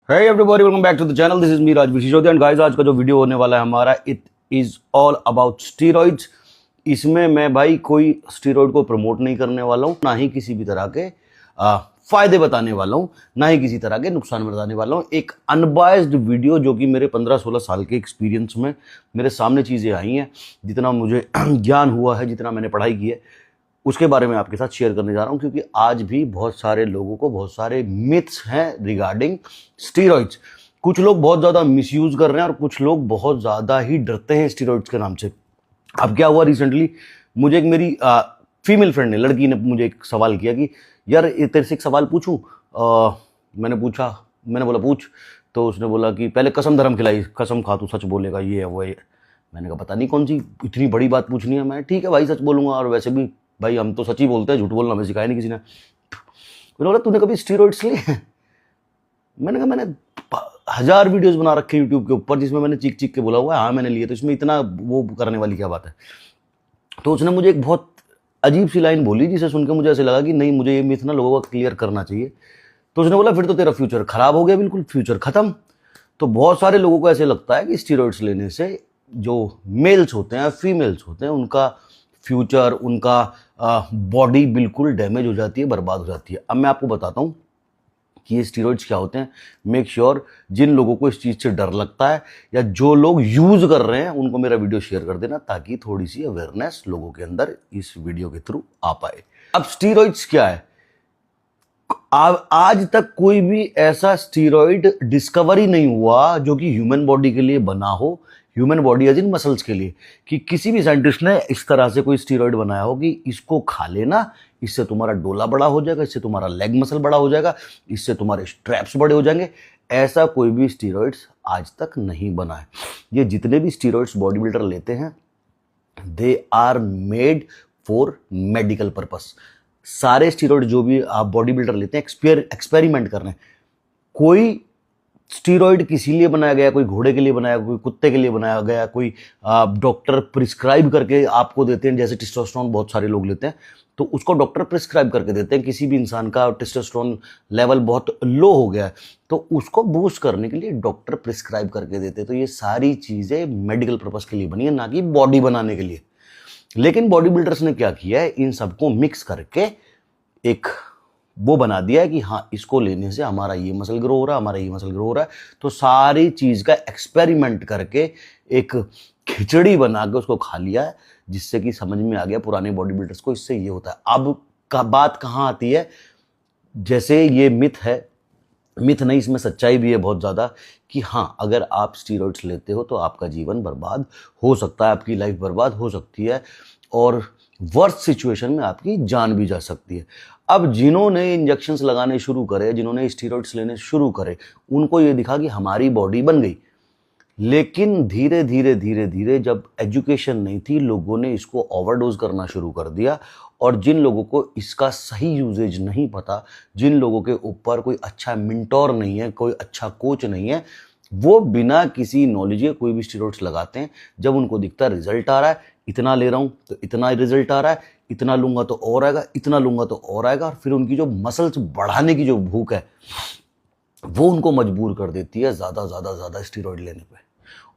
Hey everybody, welcome back to the channel. This is me Rajveer Sisodiya and guys, आज का जो video होने वाला है हमारा it is all about steroids. इसमें मैं भाई कोई स्टीरॉइड को प्रमोट नहीं करने वाला हूँ, ना ही किसी भी तरह के फायदे बताने वाला हूँ, ना ही किसी तरह के नुकसान बताने वाला हूँ। एक अनबायस्ड वीडियो जो कि मेरे 15-16 साल के एक्सपीरियंस में मेरे सामने चीज़ें आई हैं, जितना मुझे ज्ञान हुआ है, जितना मैंने पढ़ाई की है, उसके बारे में आपके साथ शेयर करने जा रहा हूं। क्योंकि आज भी बहुत सारे लोगों को बहुत सारे मिथ्स हैं रिगार्डिंग स्टीरॉइड्स। कुछ लोग बहुत ज़्यादा मिसयूज कर रहे हैं और कुछ लोग बहुत ज़्यादा ही डरते हैं स्टीरॉइड्स के नाम से। अब क्या हुआ, रिसेंटली मुझे एक मेरी फीमेल फ्रेंड ने, लड़की ने मुझे एक सवाल किया कि यार तेरे से एक सवाल पूछूं। मैंने बोला पूछ। तो उसने बोला कि पहले कसम धर्म खिलाई, कसम खा तू सच बोलेगा, ये है वो है। मैंने कहा पता नहीं कौन सी इतनी बड़ी बात पूछनी है। मैं ठीक है भाई, सच बोलूँगा, और वैसे भी भाई हम तो सच ही बोलते हैं, झूठ बोलना हमें सिखाया नहीं किसी ने। मैंने बोला तूने कभी स्टीरॉइड्स लिए? मैंने कहा मैंने 1000 वीडियोस बना रखे यूट्यूब के ऊपर जिसमें मैंने चीख चीख के बोला हुआ है हाँ मैंने लिए, तो इसमें इतना वो करने वाली क्या बात है। तो उसने मुझे एक बहुत अजीब सी लाइन बोली जिसे सुन के मुझे ऐसे लगा कि नहीं, मुझे ये मिथ ना लोगों को क्लियर करना चाहिए। तो उसने बोला फिर तो तेरा फ्यूचर खराब हो गया, बिल्कुल फ्यूचर खत्म। तो बहुत सारे लोगों को ऐसे लगता है कि स्टीरॉइड्स लेने से जो मेल्स होते हैं, फीमेल्स होते हैं, उनका फ्यूचर, उनका बॉडी बिल्कुल डैमेज हो जाती है, बर्बाद हो जाती है। अब मैं आपको बताता हूँ कि ये स्टीरॉइड्स क्या होते हैं। मेक श्योर जिन लोगों को इस चीज़ से डर लगता है या जो लोग यूज़ कर रहे हैं उनको मेरा वीडियो शेयर कर देना, ताकि थोड़ी सी अवेयरनेस लोगों के अंदर इस वीडियो के थ्रू आ पाए। अब स्टीरॉइड्स क्या है? आज तक कोई भी ऐसा स्टीरॉइड डिस्कवर ही नहीं हुआ जो कि ह्यूमन बॉडी के लिए बना हो, human body age in muscles के लिए, कि किसी भी साइंटिस्ट ने इस तरह से कोई स्टीरॉइड बनाया हो कि इसको खा लेना, इससे तुम्हारा डोला बड़ा हो जाएगा, इससे तुम्हारा लेग मसल बड़ा हो जाएगा, इससे तुम्हारे स्ट्रैप्स बड़े हो जाएंगे। ऐसा कोई भी स्टीरॉइड्स आज तक नहीं बना है। ये जितने भी स्टीरॉइड्स बॉडी बिल्डर लेते हैं, they are made for medical purpose. सारे स्टीरॉइड जो भी आप बॉडी बिल्डर लेते हैं एक्सपेरिमेंट कर रहे हैं। कोई स्टीरॉइड किसी लिए बनाया गया, कोई घोड़े के लिए बनाया, कोई कुत्ते के लिए बनाया गया, कोई डॉक्टर प्रिस्क्राइब करके आपको देते हैं, जैसे टेस्टोस्टेरोन बहुत सारे लोग लेते हैं, तो उसको डॉक्टर प्रिस्क्राइब करके देते हैं। किसी भी इंसान का टेस्टोस्टेरोन लेवल बहुत लो हो गया है तो उसको बूस्ट करने के लिए डॉक्टर प्रिस्क्राइब करके देते हैं। तो ये सारी चीज़ें मेडिकल पर्पस के लिए बनी है, ना कि बॉडी बनाने के लिए। लेकिन बॉडी बिल्डर्स ने क्या किया है, इन सबको मिक्स करके एक वो बना दिया है कि हाँ इसको लेने से हमारा ये मसल ग्रो हो रहा है, हमारा ये मसल ग्रो हो रहा है। तो सारी चीज़ का एक्सपेरिमेंट करके एक खिचड़ी बना के उसको खा लिया है, जिससे कि समझ में आ गया पुराने बॉडी बिल्डर्स को इससे ये होता है। अब का बात कहाँ आती है, जैसे ये मिथ है, मिथ नहीं, इसमें सच्चाई भी है बहुत ज़्यादा, कि हाँ अगर आप स्टीरॉइड्स लेते हो तो आपका जीवन बर्बाद हो सकता है, आपकी लाइफ बर्बाद हो सकती है, और वर्स्ट सिचुएशन में आपकी जान भी जा सकती है। अब जिन्होंने इंजेक्शंस लगाने शुरू करे, जिन्होंने स्टीरॉइड्स लेने शुरू करे, उनको ये दिखा कि हमारी बॉडी बन गई। लेकिन धीरे धीरे धीरे धीरे जब एजुकेशन नहीं थी, लोगों ने इसको ओवरडोज करना शुरू कर दिया। और जिन लोगों को इसका सही यूजेज नहीं पता, जिन लोगों के ऊपर कोई अच्छा मिंटोर नहीं है, कोई अच्छा कोच नहीं है, वो बिना किसी नॉलेज के कोई भी स्टीरॉइड्स लगाते हैं। जब उनको दिखता है रिजल्ट आ रहा है, इतना ले रहा हूँ तो इतना रिजल्ट आ रहा है, इतना लूंगा तो और आएगा, इतना लूंगा तो और आएगा, और फिर उनकी जो मसल्स बढ़ाने की जो भूख है वो उनको मजबूर कर देती है ज़्यादा स्टीरॉइड लेने पे।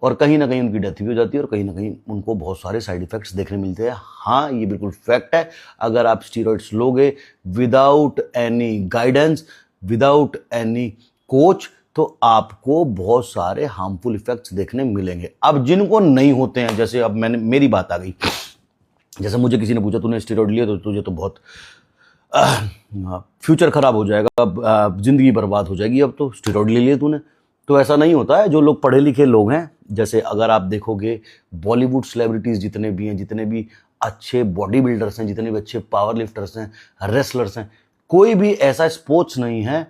और कहीं ना कहीं उनकी डेथ भी हो जाती है, और कहीं ना कहीं उनको बहुत सारे साइड इफेक्ट्स देखने मिलते हैं। हाँ ये बिल्कुल फैक्ट है, अगर आप स्टीरॉइड्स लोगे without any guidance, without any coach, तो आपको बहुत सारे हार्मफुल इफेक्ट्स देखने मिलेंगे। अब जिनको नहीं होते हैं, जैसे अब मेरी बात आ गई, जैसे मुझे किसी ने पूछा तूने स्टीरॉइड लिए तो तुझे तो बहुत फ्यूचर खराब हो जाएगा, जिंदगी बर्बाद हो जाएगी, अब तो स्टीरॉइड ले लिए तूने। तो ऐसा नहीं होता है। जो लोग पढ़े लिखे लोग हैं, जैसे अगर आप देखोगे बॉलीवुड सेलिब्रिटीज़ जितने भी हैं, जितने भी अच्छे बॉडी बिल्डर्स हैं, जितने भी अच्छे पावर लिफ्टर्स हैं, रेसलर्स हैं, कोई भी ऐसा स्पोर्ट्स नहीं है,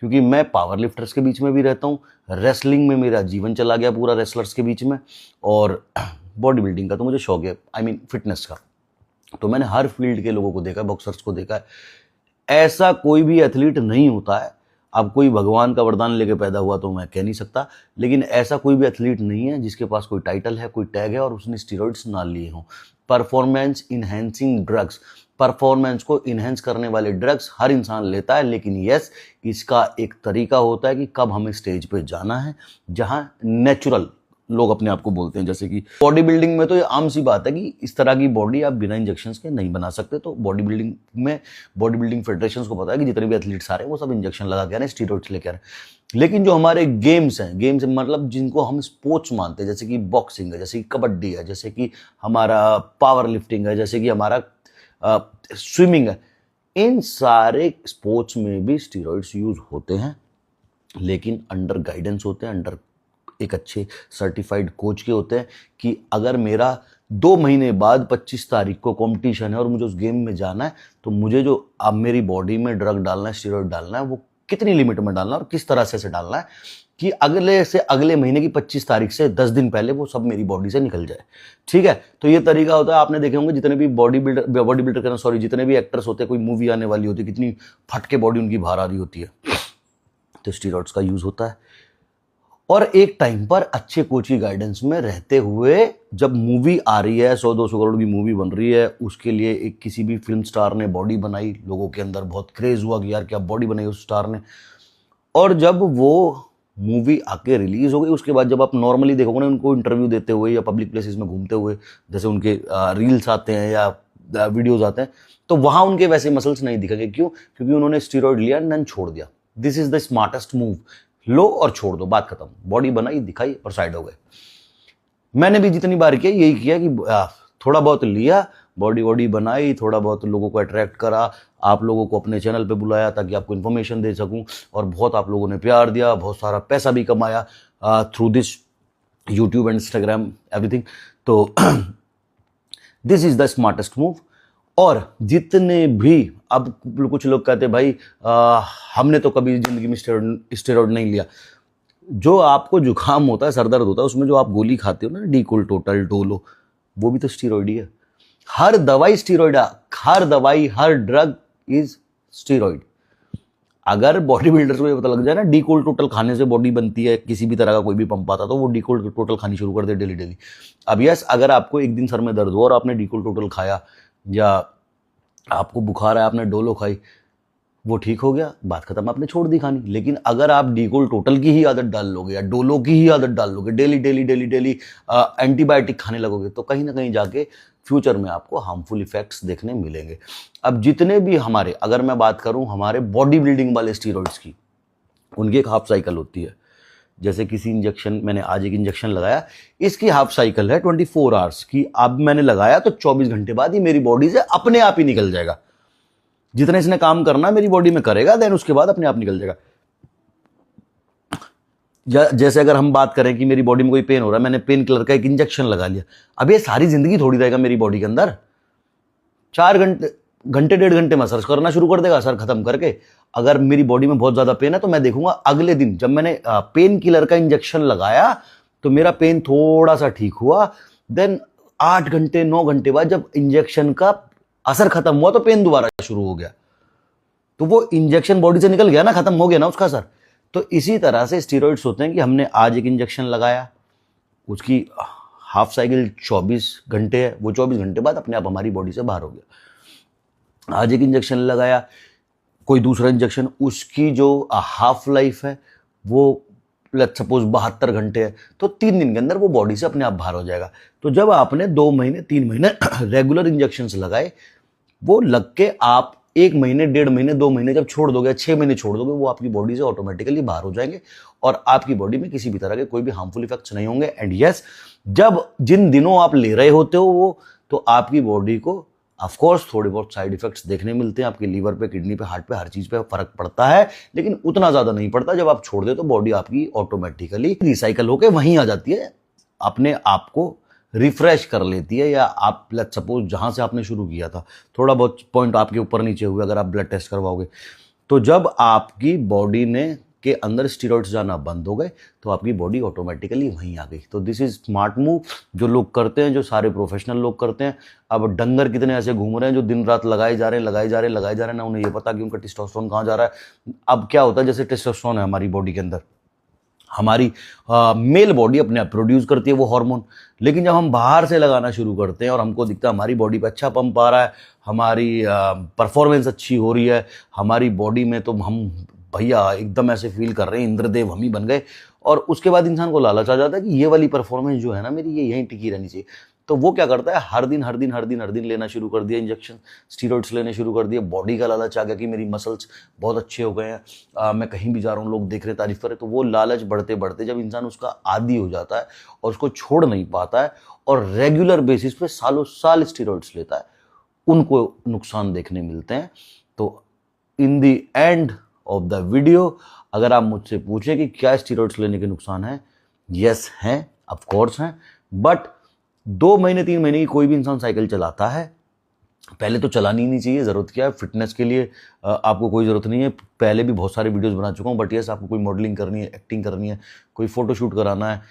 क्योंकि मैं पावर लिफ्टर्स के बीच में भी रहता हूँ, रेसलिंग में मेरा जीवन चला गया पूरा रेसलर्स के बीच में, और बॉडी बिल्डिंग का तो मुझे शौक है, आई मीन फिटनेस का। तो मैंने हर फील्ड के लोगों को देखा है, बॉक्सर्स को देखा है। ऐसा कोई भी एथलीट नहीं होता है, अब कोई भगवान का वरदान लेके पैदा हुआ तो मैं कह नहीं सकता, लेकिन ऐसा कोई भी एथलीट नहीं है जिसके पास कोई टाइटल है, कोई टैग है और उसने स्टीरॉइड्स ना लिए हों। परफॉर्मेंस इनहेंसिंग ड्रग्स, परफॉर्मेंस को इन्हेंस करने वाले ड्रग्स हर इंसान लेता है, लेकिन यस, इसका एक तरीका होता है कि कब हमें स्टेज पे जाना है जहां नेचुरल लोग अपने आप को बोलते हैं। जैसे कि बॉडी बिल्डिंग में तो ये आम सी बात है कि इस तरह की बॉडी आप बिना इंजेक्शंस के नहीं बना सकते। तो बॉडी बिल्डिंग में बॉडी बिल्डिंग फेडरेशंस को पता है कि जितने भी एथलीट्स आ रहे हैं वो सब इंजेक्शन लगा के आ रहे हैं, स्टीरॉइड्स लेके आ रहे हैं। लेकिन जो हमारे गेम्स हैं, गेम्स मतलब जिनको हम स्पोर्ट्स मानते हैं, जैसे कि बॉक्सिंग है, जैसे कि कबड्डी है, जैसे कि हमारा पावर लिफ्टिंग है, जैसे कि हमारा स्विमिंग है, इन सारे स्पोर्ट्स में भी स्टीरॉइड्स यूज होते हैं, लेकिन अंडर गाइडेंस होते हैं, अंडर एक अच्छे सर्टिफाइड कोच के होते हैं कि अगर मेरा 2 महीने बाद 25 तारीख को कंपटीशन है और मुझे उस गेम में जाना है, तो मुझे जो अब मेरी बॉडी में ड्रग डालना है, स्टीरॉइड डालना है, वो कितनी लिमिट में डालना है और किस तरह से डालना है कि अगले महीने की 25 तारीख से 10 दिन पहले वो सब मेरी बॉडी से निकल जाए। ठीक है, तो ये तरीका होता है। आपने देखे होंगे जितने भी बॉडी बिल्डर करना, सॉरी, जितने भी एक्टर्स होते हैं, कोई मूवी आने वाली होती है, कितनी फटके बॉडी उनकी बाहर आ रही होती है, तो स्टीरॉइड्स का यूज होता है। और एक टाइम पर अच्छे कोच की गाइडेंस में रहते हुए जब मूवी आ रही है, 100-200 करोड़ की मूवी बन रही है, उसके लिए एक किसी भी फिल्म स्टार ने बॉडी बनाई, लोगों के अंदर बहुत क्रेज हुआ कि यार क्या बॉडी बनाई उस स्टार ने, और जब वो मूवी आके रिलीज हो गई, उसके बाद जब आप नॉर्मली देखोगे ना उनको इंटरव्यू देते हुए या पब्लिक प्लेसेस में घूमते हुए, जैसे उनके रील्स आते हैं या वीडियोज आते हैं, तो वहां उनके वैसे मसल्स नहीं दिखेंगे। क्यों? क्योंकि उन्होंने स्टीरॉइड लिया एंड छोड़ दिया। This is the smartest move. लो और छोड़ दो, बात खत्म। बॉडी बनाई, दिखाई और साइड हो गए। मैंने भी जितनी बार किया यही किया कि थोड़ा बहुत लिया, बॉडी बनाई, थोड़ा बहुत लोगों को अट्रैक्ट करा, आप लोगों को अपने चैनल पे बुलाया ताकि आपको इन्फॉर्मेशन दे सकूं, और बहुत आप लोगों ने प्यार दिया, बहुत सारा पैसा भी कमाया through this YouTube and Instagram everything. तो this is the smartest move. और जितने भी, अब कुछ लोग कहते हैं भाई हमने तो कभी जिंदगी में स्टेरॉइड नहीं लिया। जो आपको जुकाम होता है, सर दर्द होता है, उसमें जो आप गोली खाते हो ना, डीकोल, टोटल, डोलो, वो भी तो स्टीरॉइड ही है। हर दवाई स्टीरॉइड है, हर दवाई, हर ड्रग इज स्टीरॉइड। अगर बॉडी बिल्डर्स को ये पता लग जाए ना डीकोल टोटल खाने से बॉडी बनती है, किसी भी तरह का कोई भी पंप आता, तो वो डीकोल टोटल खानी शुरू कर दे डेली। अब यस, अगर आपको एक दिन सर में दर्द हो और आपने डीकोल टोटल खाया, या आपको बुखार है आपने डोलो खाई, वो ठीक हो गया, बात खत्म, आपने छोड़ दी खानी। लेकिन अगर आप डीकोल टोटल की ही आदत डाल लोगे या डोलो की ही आदत डाल लोगे, डेली एंटीबायोटिक खाने लगोगे, तो कहीं ना कहीं जाके फ्यूचर में आपको हार्मफुल इफेक्ट्स देखने मिलेंगे। अब जितने भी हमारे, अगर मैं बात करूं हमारे बॉडी बिल्डिंग वाले स्टीरॉइड्स की, उनकी एक हाफ साइकिल होती है। जैसे किसी इंजेक्शन, मैंने आज एक इंजेक्शन लगाया, इसकी हाफ साइकिल है 24 आवर्स की। अब मैंने लगाया तो 24 घंटे बाद ही मेरी बॉडी से अपने आप ही निकल जाएगा। जितना इसने काम करना मेरी बॉडी में करेगा, देन उसके बाद अपने आप निकल जाएगा। जैसे अगर हम बात करें कि मेरी बॉडी में कोई पेन हो रहा है, मैंने पेन किलर का एक इंजेक्शन लगा लिया, अब ये सारी जिंदगी थोड़ी रहेगा मेरी बॉडी के अंदर। 4 घंटे 1.5 घंटे मसाज करना शुरू कर देगा, सर खत्म करके। अगर मेरी बॉडी में बहुत ज्यादा पेन है तो मैं देखूंगा अगले दिन जब मैंने पेन किलर का इंजेक्शन लगाया तो मेरा पेन थोड़ा सा ठीक हुआ, देन 8 घंटे 9 घंटे बाद जब इंजेक्शन का असर खत्म हुआ तो पेन दोबारा शुरू हो गया। तो वो इंजेक्शन बॉडी से निकल गया ना, खत्म हो गया ना उसका असर। तो इसी तरह से स्टीरॉइड्स होते हैं कि हमने आज एक इंजेक्शन लगाया, उसकी हाफ साइकिल 24 घंटे है, वो 24 घंटे बाद अपने आप हमारी बॉडी से बाहर हो गया। आज एक इंजेक्शन लगाया, कोई दूसरा इंजेक्शन, उसकी जो हाफ लाइफ है वो लेट्स सपोज 72 घंटे है, तो 3 दिन के अंदर वो बॉडी से अपने आप बाहर हो जाएगा। तो जब आपने 2 महीने 3 महीने रेगुलर इंजेक्शंस लगाए, वो लग के आप 1 महीने 1.5 महीने 2 महीने जब छोड़ दोगे, 6 महीने छोड़ दोगे, वो आपकी बॉडी से ऑटोमेटिकली बाहर हो जाएंगे और आपकी बॉडी में किसी भी तरह के कोई भी हार्मफुल इफेक्ट्स नहीं होंगे। एंड यस, जब जिन दिनों आप ले रहे होते हो वो, तो आपकी बॉडी को ऑफकोर्स थोड़े बहुत साइड इफेक्ट्स देखने मिलते हैं, आपके लीवर पे, किडनी पे, हार्ट पे, हर चीज पे फर्क पड़ता है, लेकिन उतना ज्यादा नहीं पड़ता। जब आप छोड़ दे तो बॉडी आपकी ऑटोमेटिकली रिसाइकल होकर वहीं आ जाती है, अपने आप को रिफ्रेश कर लेती है। या आप लेट्स सपोज जहां से आपने शुरू किया था, थोड़ा बहुत पॉइंट आपके ऊपर नीचे हुए, अगर आप ब्लड टेस्ट करवाओगे, तो जब आपकी बॉडी ने के अंदर स्टीरॉइड्स जाना बंद हो गए तो आपकी बॉडी ऑटोमेटिकली वहीं आ गई। तो दिस इज स्मार्ट मूव जो लोग करते हैं, जो सारे प्रोफेशनल लोग करते हैं। अब डंगर कितने ऐसे घूम रहे हैं जो दिन रात लगाए जा रहे हैं, ना उन्हें ये पता कि उनका टेस्टोस्टेरोन कहाँ जा रहा है। अब क्या होता है, जैसे टेस्टोस्टेरोन है हमारी बॉडी के अंदर, हमारी मेल बॉडी अपने आप प्रोड्यूस करती है वो हार्मोन। लेकिन जब हम बाहर से लगाना शुरू करते हैं और हमको दिखता है हमारी बॉडी पे अच्छा पंप आ रहा है, हमारी परफॉर्मेंस अच्छी हो रही है, हमारी बॉडी में तो हम भैया एकदम ऐसे फील कर रहे हैं इंद्रदेव हम ही बन गए, और उसके बाद इंसान को लालच आ जाता है कि ये वाली परफॉर्मेंस जो है ना मेरी, ये यहीं टिकी रहनी चाहिए। तो वो क्या करता है, हर दिन लेना शुरू कर दिया इंजेक्शन, स्टीरॉइड्स लेने शुरू कर दिए। बॉडी का लालच आ गया कि मेरी मसल्स बहुत अच्छे हो गए हैं, मैं कहीं भी जा रहा हूँ लोग देख रहे हैं, तारीफ कर रहे हैं। तो वो लालच बढ़ते बढ़ते जब इंसान उसका आदी हो जाता है और उसको छोड़ नहीं पाता है और रेगुलर बेसिस पे सालों साल स्टीरॉइड्स लेता है, उनको नुकसान देखने मिलते हैं। तो इन the end of the video अगर आप मुझसे पूछें कि क्या स्टीरॉइड्स लेने के नुकसान हैं, यस हैं, ऑफ कोर्स हैं। बट 2 महीने 3 महीने की कोई भी इंसान साइकिल चलाता है, पहले तो चलानी ही नहीं चाहिए, ज़रूरत क्या है, फिटनेस के लिए आपको कोई ज़रूरत नहीं है। पहले भी बहुत सारे वीडियोस बना चुका हूँ, बट यस आपको कोई मॉडलिंग करनी है, एक्टिंग करनी है, कोई फ़ोटोशूट कराना है,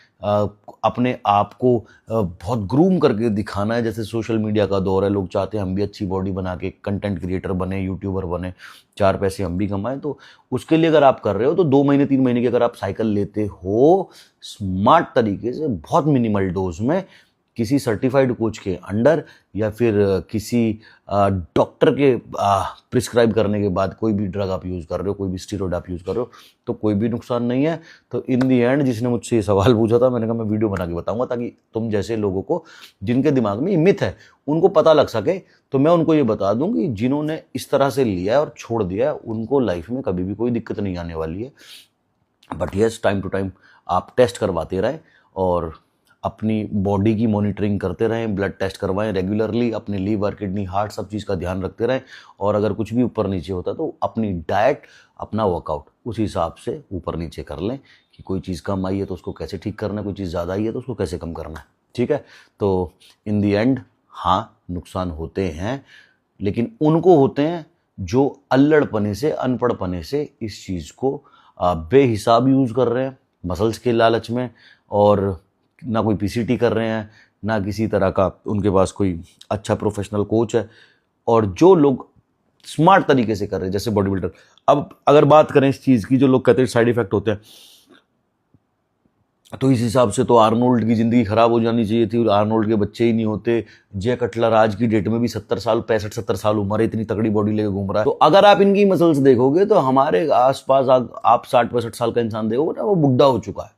अपने आप को बहुत ग्रूम करके दिखाना है, जैसे सोशल मीडिया का दौर है, लोग चाहते हैं हम भी अच्छी बॉडी बना के कंटेंट क्रिएटर बने, यूट्यूबर बने, 4 पैसे हम भी कमाएं। तो उसके लिए अगर आप कर रहे हो तो 2 महीने 3 महीने की अगर आप साइकिल लेते हो स्मार्ट तरीके से, बहुत मिनिमल डोज में, किसी सर्टिफाइड कोच के अंडर या फिर किसी डॉक्टर के प्रिस्क्राइब करने के बाद कोई भी ड्रग आप यूज़ कर रहे हो, कोई भी स्टीरॉइड आप यूज़ कर रहे हो, तो कोई भी नुकसान नहीं है। तो इन दी एंड जिसने मुझसे ये सवाल पूछा था, मैंने कहा मैं वीडियो बना के बताऊंगा ताकि तुम जैसे लोगों को जिनके दिमाग में ये मिथ है उनको पता लग सके। तो मैं उनको ये बता दूं कि जिन्होंने इस तरह से लिया है और छोड़ दिया है उनको लाइफ में कभी भी कोई दिक्कत नहीं आने वाली है। But yes, time to time आप टेस्ट करवाते रहें और अपनी बॉडी की मॉनिटरिंग करते रहें, ब्लड टेस्ट करवाएं रेगुलरली, अपने लीवर, किडनी, हार्ट सब चीज़ का ध्यान रखते रहें। और अगर कुछ भी ऊपर नीचे होता तो अपनी डाइट, अपना वर्कआउट उस हिसाब से ऊपर नीचे कर लें कि कोई चीज़ कम आई है तो उसको कैसे ठीक करना है, कोई चीज़ ज़्यादा आई है तो उसको कैसे कम करना है। ठीक है, तो इन दी एंड हाँ नुकसान होते हैं, लेकिन उनको होते हैं जो अल्लड़पने से, अनपढ़पने से इस चीज़ को बेहिसाब यूज़ कर रहे हैं मसल्स के लालच में, और ना कोई पीसीटी कर रहे हैं, ना किसी तरह का उनके पास कोई अच्छा प्रोफेशनल कोच है। और जो लोग स्मार्ट तरीके से कर रहे हैं जैसे बॉडी बिल्डर, अब अगर बात करें इस चीज़ की, जो लोग कहते हैं साइड इफेक्ट होते हैं, तो इस हिसाब से तो आर्नोल्ड की ज़िंदगी ख़राब हो जानी चाहिए थी, आर्नोल्ड के बच्चे ही नहीं होते। जे कटलर आज की डेट में भी 70 साल 65-70 साल उम्र है, इतनी तगड़ी बॉडी लेके घूम रहा है। तो अगर आप इनकी मसल्स देखोगे तो हमारे आसपास आप 60-65 साल का इंसान देखोगे ना, वो बुढ़ा हो चुका है,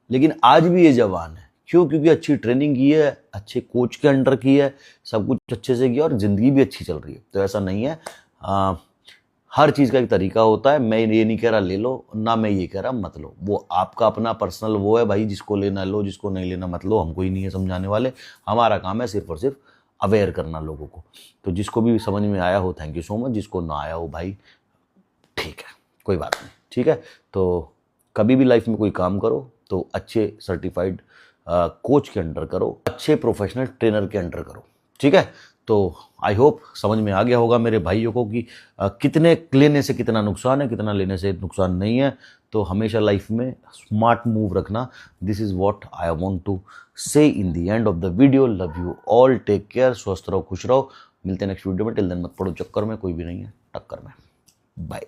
लेकिन आज भी ये जवान है। क्यों? क्योंकि अच्छी ट्रेनिंग की है, अच्छे कोच के अंडर की है, सब कुछ अच्छे से किया और ज़िंदगी भी अच्छी चल रही है। तो ऐसा नहीं है, हर चीज़ का एक तरीका होता है। मैं ये नहीं कह रहा ले लो, ना मैं ये कह रहा मत लो, वो आपका अपना पर्सनल वो है भाई, जिसको लेना लो, जिसको नहीं लेना मत लो, हमको ही नहीं है समझाने वाले। हमारा काम है सिर्फ और सिर्फ अवेयर करना लोगों को। तो जिसको भी समझ में आया हो थैंक यू सो मच, जिसको ना आया हो भाई ठीक है, कोई बात नहीं। ठीक है, तो कभी भी लाइफ में कोई काम करो तो अच्छे सर्टिफाइड कोच के अंडर करो, अच्छे प्रोफेशनल ट्रेनर के अंडर करो। ठीक है, तो आई होप समझ में आ गया होगा मेरे भाइयों को कि कितने लेने से कितना नुकसान है, कितना लेने से नुकसान नहीं है। तो हमेशा लाइफ में स्मार्ट मूव रखना, this is what I want to say in the end of the video. Love you all, take care, स्वस्थ रहो, खुश रहो। मिलते हैं नेक्स्ट वीडियो में। टिल देन मत पड़ो चक्कर में, कोई भी नहीं है टक्कर में। बाय।